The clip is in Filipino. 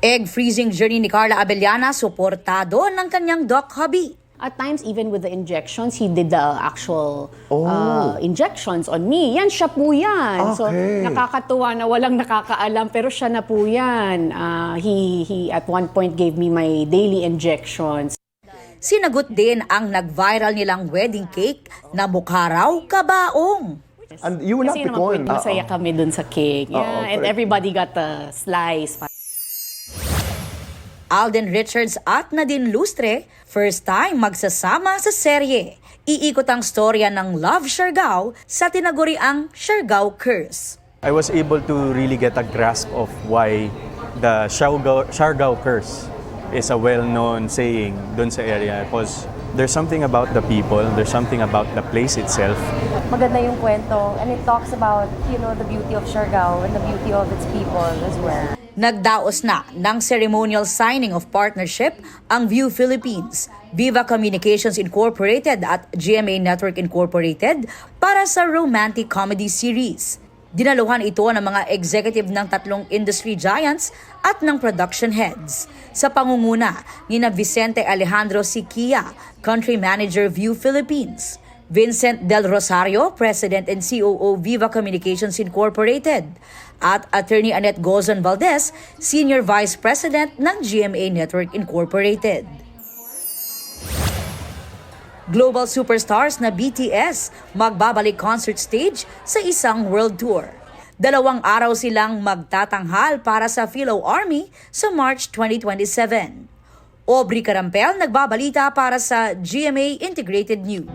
Egg freezing journey ni Carla Abellana, suportado ng kanyang doc hubby. At times, even with the injections, he did the actual injections on me. Yan, siya po yan. So, Okay. nakakatuwa na walang nakakaalam, pero siya na po yan. He at one point gave me my daily injections. Sinagot din ang nag-viral nilang wedding cake na mukha raw kabaong. And you will not Kasi be naman po, going. masaya kami dun sa cake. Yeah, and correct. everybody got a slice. Alden Richards at Nadine Lustre, first time magsasama sa serye. Iikot ang storya ng Love Siargao sa tinaguriang Siargao Curse. I was able to really get a grasp of why the Siargao Curse is a well-known saying dun sa area because there's something about the people, there's something about the place itself. Maganda yung kwento and it talks about, the beauty of Siargao and the beauty of its people as well. Nagdaos na ng ceremonial signing of partnership ang View Philippines, Viva Communications Incorporated at GMA Network Incorporated para sa romantic comedy series. Dinaluhan ito ng mga executive ng tatlong industry giants at ng production heads. Sa pangunguna ni Vicente Alejandro Siquia, Country Manager View Philippines, Vincent Del Rosario, President and COO Viva Communications Incorporated, at Attorney Annette Gozon Valdez, Senior Vice President ng GMA Network Incorporated. Global superstars na BTS magbabalik concert stage sa isang world tour. 2 araw silang magtatanghal para sa Philo Army sa March 2027. Aubrey Carampel nagbabalita para sa GMA Integrated News.